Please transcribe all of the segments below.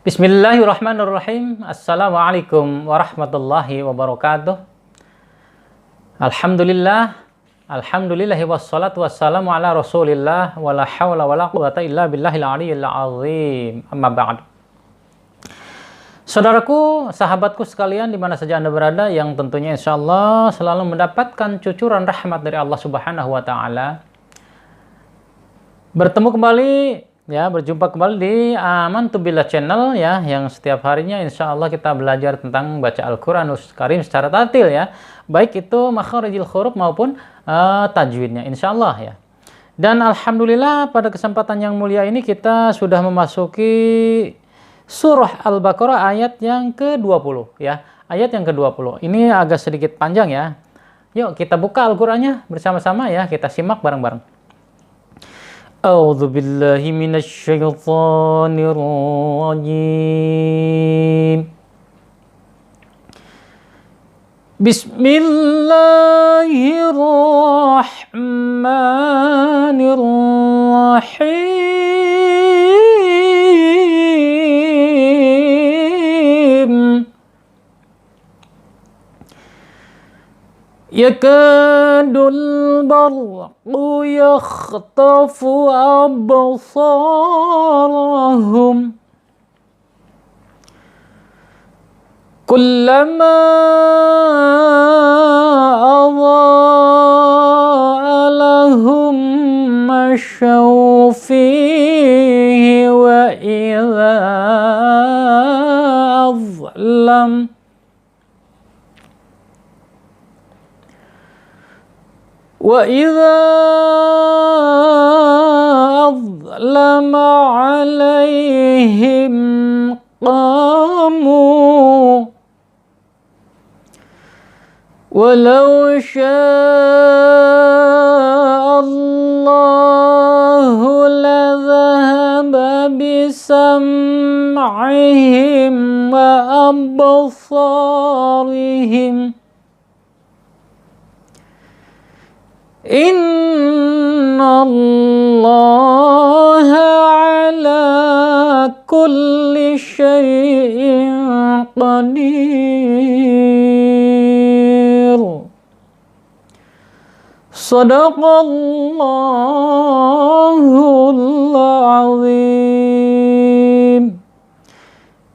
Bismillahirrahmanirrahim. Assalamualaikum warahmatullahi wabarakatuh. Alhamdulillahi wassalatu wassalamu ala rasulillah wala hawla wala quwata illa billahil aliyyil azim. Amma ba'd. Saudaraku, sahabatku sekalian di mana saja Anda berada, yang tentunya insyaallah selalu mendapatkan cucuran rahmat dari Allah Subhanahu wa taala. Bertemu kembali berjumpa kembali di Amantu Billah Channel yang setiap harinya insya Allah kita belajar tentang baca Al-Quranul Karim secara tartil baik itu makharijil huruf maupun tajwidnya insya Allah Dan alhamdulillah pada kesempatan yang mulia ini kita sudah memasuki surah Al-Baqarah ayat yang ke-20 ayat yang ke-20. Ini agak sedikit panjang Yuk kita buka Al-Qur'annya bersama-sama kita simak bareng-bareng. A'udzu billahi minasy syaithanir rajim. Bismillahirrahmanirrahim. Yakadul barqu yakhtafu absarahum kullama adha'a lahum mashaw fihi wa idza azlam وَإِذَا أَظْلَمَ عَلَيْهِمْ قَامُوا وَلَوْ شَاءَ اللَّهُ لَذَهَبَ بِسَمْعِهِمْ وَأَبْصَارِهِمْ Innallaha ala kulli syai'in qadir. Shadaqallahul azim.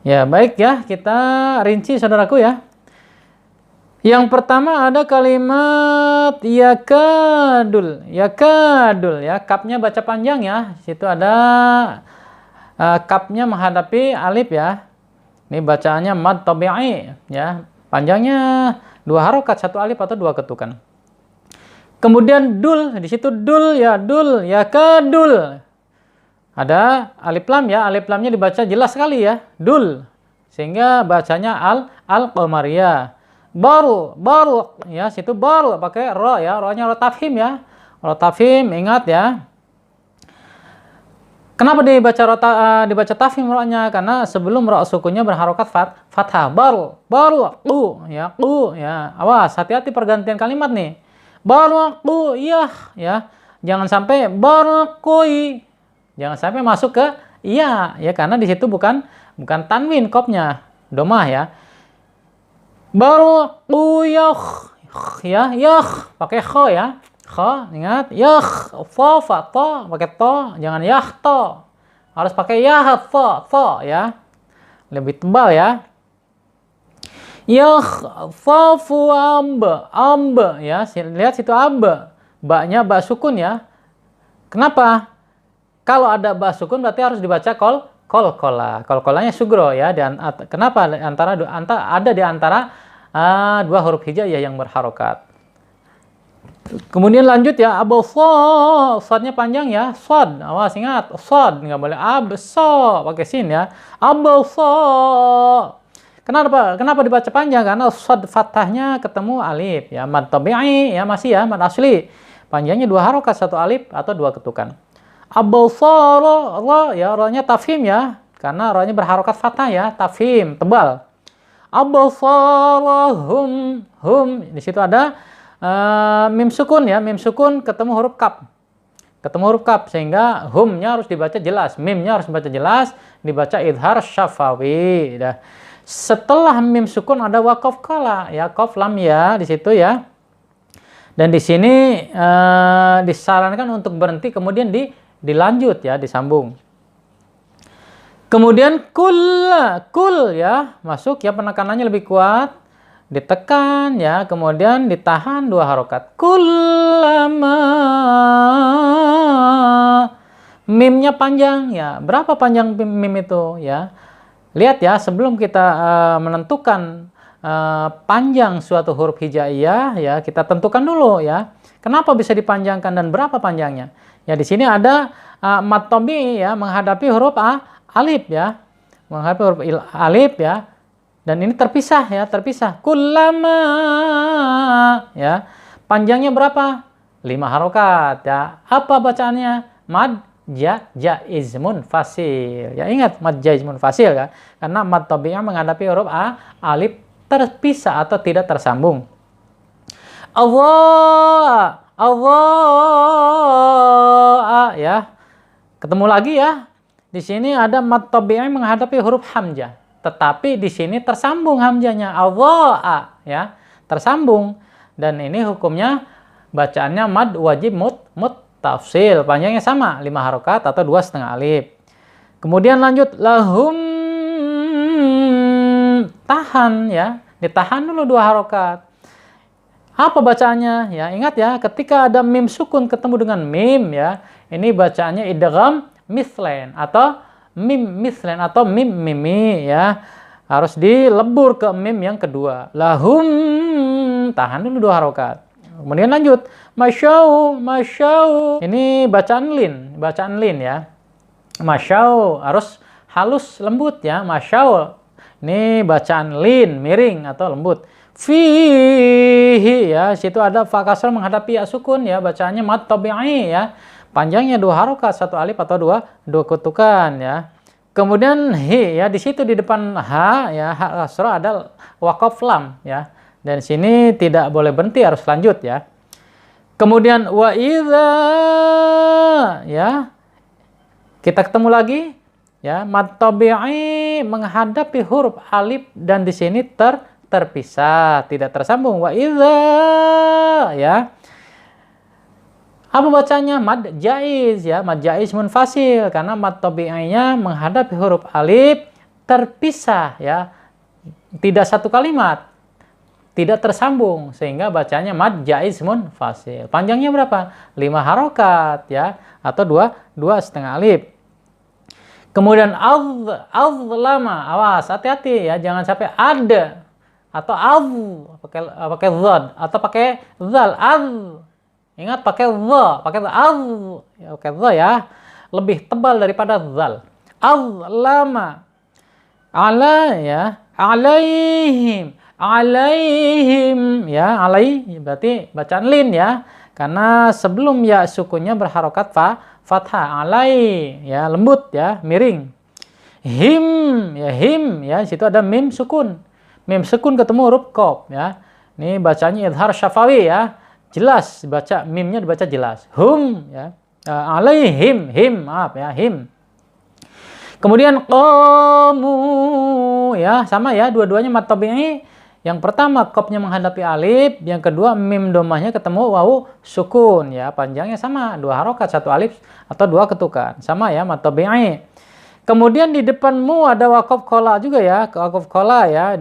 Baik kita rinci saudaraku Yang pertama ada kalimat yakadul, kapnya baca panjang Situ ada kapnya menghadapi alif Ini bacaannya mad tabi'i Panjangnya 2 harokat, 1 alif atau 2 ketukan. Kemudian dul, di situ dul dul, yakadul. Ada alif lam alif lamnya dibaca jelas sekali dul. Sehingga bacanya al-qamariyah. Baru situ baru pakai ro ro-nya ro tafhim ro tafhim, ingat Kenapa dibaca tafhim ro-nya? Karena sebelum ro sukunnya berharokat fathah. Baru qu awas, hati-hati pergantian kalimat nih. Baru qu jangan sampai baru qui, jangan sampai masuk ke karena di situ bukan tanwin kopnya, domah Baru yakh pakai kho kho, ingat yakh fa to pakai to, jangan yah to, harus pakai yah to lebih tebal yakh fafu amb lihat situ amb, ba-nya ba sukun Kenapa? Kalau ada ba sukun berarti harus dibaca kolkolanya sugro dan kenapa ada di antara 2 huruf hijaiyah yang berharokat. Kemudian lanjut abso, sodnya panjang sod, awas ingat sod, nggak boleh abso pakai sin abso. Kenapa dibaca panjang? Karena sod fathahnya ketemu alif mad tabi'i masih mad asli, panjangnya 2 harokat, 1 alif atau 2 ketukan. Absara ro-nya tafhim karena ro-nya berharokat fathah tafhim tebal. Absarahum di situ ada mim sukun mim sukun ketemu huruf kaf. ketemu huruf kaf, sehingga humnya harus dibaca jelas, mimnya harus dibaca jelas, dibaca idhar syafawi. Dah. Setelah mim sukun ada waqaf qala, ya, qaf lam ya di situ ya. Dan di sini disarankan untuk berhenti, kemudian dilanjut ya, disambung. Kemudian kul ya, masuk ya, penekanannya lebih kuat, ditekan ya, kemudian ditahan 2 harokat. Kullama, mimnya panjang ya. Berapa panjang mim itu ya? Lihat ya, sebelum kita menentukan panjang suatu huruf hijaiyah ya, kita tentukan dulu ya. Kenapa bisa dipanjangkan dan berapa panjangnya? Ya, di sini ada mad tabi'i ya, menghadapi huruf alif ya. Menghadapi huruf alif ya. Dan ini terpisah ya, terpisah. Kullama ya. Panjangnya berapa? 5 harokat ya. Apa bacaannya? Mad jaiz munfasil. Ya, ingat mad jaiz munfasil kan? Karena mad tabi'ah menghadapi huruf alif terpisah atau tidak tersambung. Allah ya. Ketemu lagi ya. Di sini ada mad tabi'i menghadapi huruf hamzah. Tetapi di sini tersambung hamzahnya, Allah ya, tersambung. Dan ini hukumnya bacaannya mad wajib muttasil, panjangnya sama 5 harokat atau 2,5 alif. Kemudian lanjut lahum, tahan ya, ditahan dulu 2 harokat. Apa bacaannya ya? Ingat ya, ketika ada mim sukun ketemu dengan mim ya, ini bacaannya idgham mislen atau mim mislen atau mim mimi ya, harus dilebur ke mim yang kedua. Lahum, tahan dulu 2 harokat. Kemudian lanjut masyau, ini bacaan lin ya. Masyau harus halus lembut ya, masyau ini bacaan lin, miring atau lembut. Fihi ya, situ ada fa kasrah menghadapi ya sukun ya, bacaannya mad tabi'i ya. Panjangnya 2 harokat, 1 alif atau 2 kutukan ya. Kemudian hi ya, di situ di depan ha ya, ha kasrah ada waqaf lam ya. Dan sini tidak boleh berhenti, harus lanjut ya. Kemudian wa idza ya. Kita ketemu lagi ya, mad tabi'i menghadapi huruf alif dan di sini terpisah, tidak tersambung. Wa idza ya. Apa bacanya? Mad jaiz ya, mad jaiz munfasil, karena mad tabi'inya menghadapi huruf alif terpisah ya, tidak satu kalimat, tidak tersambung, sehingga bacanya mad jaiz munfasil. Panjangnya berapa? 5 harokat ya, atau 2,5 alif. Kemudian azlama, awas, hati-hati ya, jangan sampai ada atau pakai zad atau pakai zal. Ingat pakai dha, pakai ya, pakai dha ya. Lebih tebal daripada zal. Azlama. Ala ya, alaihim ya, berarti bacaan lin ya. Karena sebelum ya sukunnya berharokat fathah, alai ya, lembut ya, miring. Him ya, situ ada mim sukun. Mim sukun ketemu huruf qaf ya. Ini bacanya idhar syafawi ya. Jelas baca, mimnya dibaca jelas. Hum ya, alaihim, maaf ya, him. Kemudian qamu ya, sama ya, dua-duanya mad tabi'i. Yang pertama qafnya menghadapi alif, yang kedua mim domahnya ketemu wawu sukun ya, panjangnya sama 2 harokat, 1 alif atau 2 ketukan, sama ya, mad tabi'i. Kemudian di depanmu ada waqaf qala juga ya, waqaf qala ya,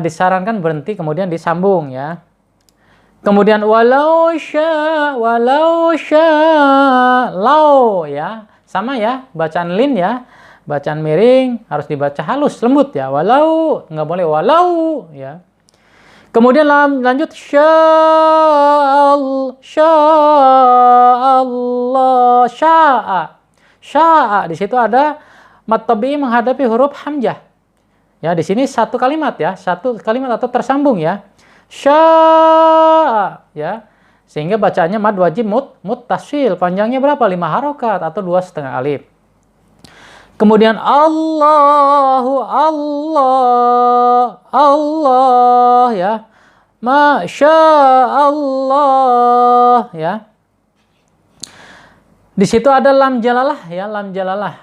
disarankan berhenti kemudian disambung ya. Kemudian walau sya, lau ya, sama ya, bacaan lin ya, bacaan miring harus dibaca halus lembut ya, walau, nggak boleh walau ya. Kemudian lanjut sya'a, di situ ada mad tabi'i menghadapi huruf hamzah. Ya, di sini satu kalimat ya, satu kalimat atau tersambung ya. Sya'a ya. Sehingga bacaannya mad wajib muttasil, panjangnya berapa? 5 harokat atau 2,5 alif. Kemudian Allah ya. Masya Allah ya. Di situ ada lam jalalah ya, lam jalalah.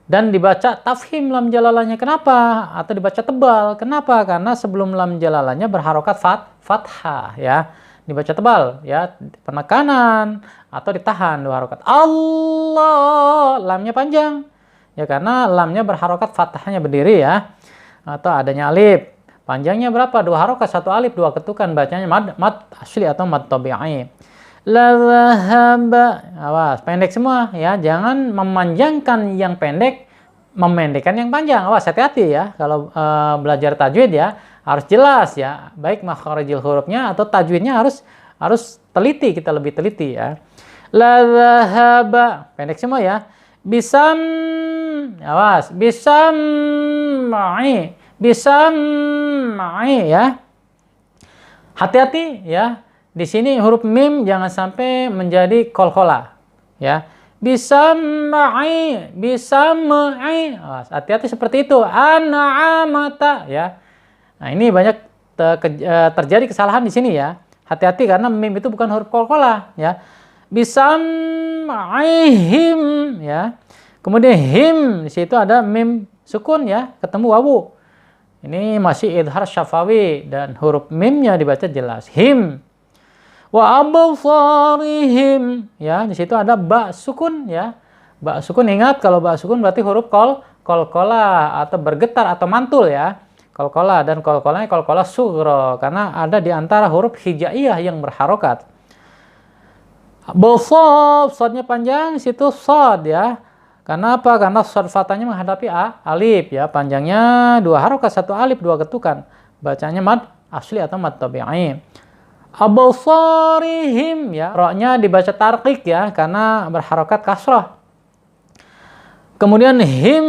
Dan dibaca tafhim lam jalalahnya. Kenapa? Atau dibaca tebal. Kenapa? Karena sebelum lam jalalahnya berharokat fathah ya. Dibaca tebal ya, penekanan atau ditahan dua harokat. Allah, lamnya panjang. Ya karena lamnya berharokat fathahnya berdiri ya. Atau adanya alif. Panjangnya berapa? Dua harokat, satu alif, dua ketukan. Bacanya mad asli atau mad tabi'i. La dhahaba. Awas, pendek semua ya. Jangan memanjangkan yang pendek, memendekkan yang panjang. Awas, hati-hati ya. Kalau belajar tajwid ya, harus jelas ya. Baik makharijil hurufnya atau tajwidnya harus teliti, kita lebih teliti ya. La dhahaba. Pendek semua ya. Bisam. Awas, bisam ma'i. Bisam ma'i ya. Hati-hati ya. Di sini huruf mim jangan sampai menjadi kolkola ya. Bisa ma'i, hati-hati seperti itu. An'amata ya. Nah, ini banyak terjadi kesalahan di sini ya. Hati-hati karena mim itu bukan huruf kolkola ya. Bisa ma'ihim ya. Kemudian him, di situ ada mim sukun ya, ketemu wawu. Ini masih idhar syafawi dan huruf mimnya dibaca jelas. Him. Wa absarihim ya, di situ ada ba sukun ya. Ba sukun, ingat kalau ba sukun berarti huruf kolkola atau bergetar atau mantul ya. Kolkola, dan kolkolanya kolkola sugro karena ada di antara huruf hijaiyah yang berharokat. Basad, sodnya panjang, di situ sod ya. Karena apa? Karena sod fathahnya menghadapi alif ya. Panjangnya dua harokat, satu alif, dua ketukan. Bacanya mad asli atau mad tabi'i. Absarihim ya, roknya dibaca tarqiq ya karena berharokat kasrah. Kemudian him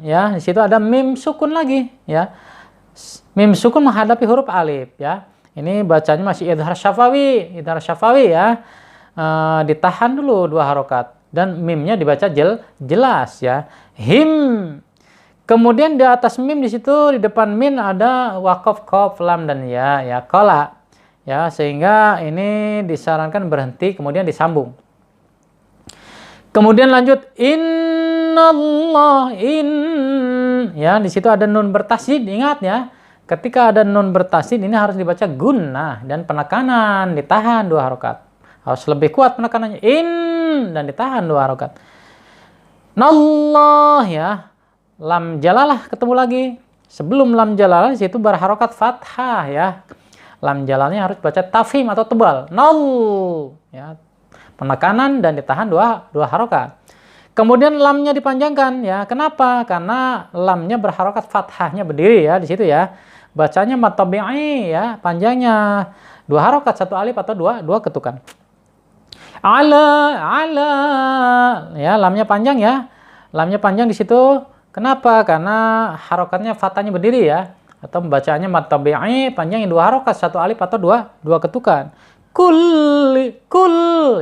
ya, di situ ada mim sukun lagi ya. Mim sukun menghadapi huruf alif ya. Ini bacanya masih idhar syafawi ya. Ditahan dulu dua harokat dan mimnya dibaca jelas ya. Him. Kemudian di atas mim di situ di depan min ada waqaf, qaf, lam dan ya qala. Ya, sehingga ini disarankan berhenti kemudian disambung. Kemudian lanjut innallah ya, di situ ada nun bertasydid, ingat ya. Ketika ada nun bertasydid ini harus dibaca gunnah dan penekanan ditahan dua harokat. Harus lebih kuat penekanannya dan ditahan dua harokat. Nallah ya. Lam jalalah ketemu lagi. Sebelum lam jalalah di situ berharokat fathah ya. Lam jalalnya harus baca tafhim atau tebal. Nol ya. Penekanan dan ditahan dua harokat. Kemudian lamnya dipanjangkan ya. Kenapa? Karena lamnya berharokat fathahnya berdiri ya di situ ya. Bacanya mad tabi'i ya, panjangnya dua harokat, satu alif atau dua ketukan. Ala ya, lamnya panjang ya. Lamnya panjang di situ. Kenapa? Karena harokatnya fathahnya berdiri ya. Atau bacanya mad tabi'i panjangnya dua harokat, satu alif atau dua ketukan. Kul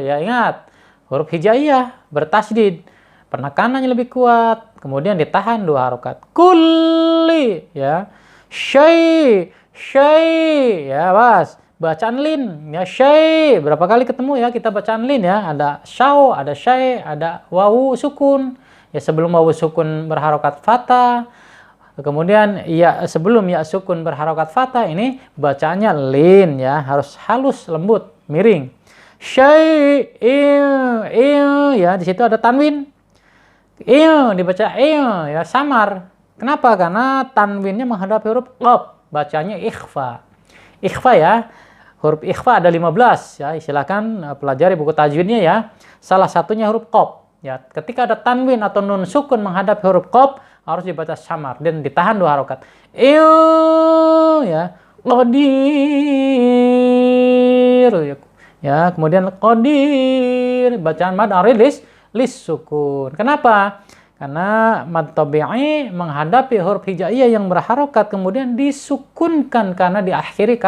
ya, ingat huruf hijaiyah bertasydid, penekanannya lebih kuat, kemudian ditahan dua harokat. Kulli ya. Syai ya, bacaan lin ya. Syai berapa kali ketemu ya kita bacaan lin ya. Ada syau, ada syai, ada wawu sukun ya. Sebelum wawu sukun berharokat fathah, kemudian ya sebelum ya sukun berharokat fathah, ini bacanya lin ya, harus halus, lembut, miring. Syai'in ya, di situ ada tanwin. Dibaca ya, samar. Kenapa? Karena tanwinnya menghadap huruf qaf, bacanya ikhfa. Ikhfa ya. Huruf ikhfa ada 15 ya. Silakan pelajari buku tajwidnya ya. Salah satunya huruf qaf. Ya, ketika ada tanwin atau nun sukun menghadap huruf qaf harus dibaca samar dan ditahan dua harokat. Ya, qadir ya, kemudian qadir bacaan mad arid lis sukun. Kenapa? Karena mad tabi'i menghadapi huruf hijaiyah yang berharokat kemudian disukunkan karena diakhiri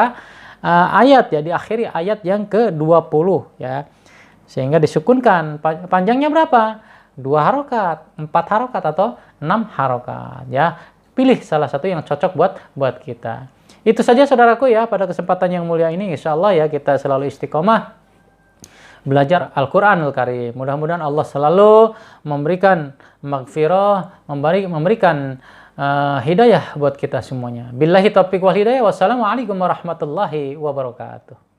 ayat ya, diakhiri ayat yang ke-20 ya. Sehingga disukunkan. Panjangnya berapa? 2 harokat, 4 harokat atau 6 harokat ya. Pilih salah satu yang cocok buat kita. Itu saja saudaraku ya pada kesempatan yang mulia ini. Insya Allah ya kita selalu istiqomah belajar Al-Qur'anul Karim. Mudah-mudahan Allah selalu memberikan maghfirah, memberikan hidayah buat kita semuanya. Billahi taufiq wal hidayah. Wassalamualaikum warahmatullahi wabarakatuh.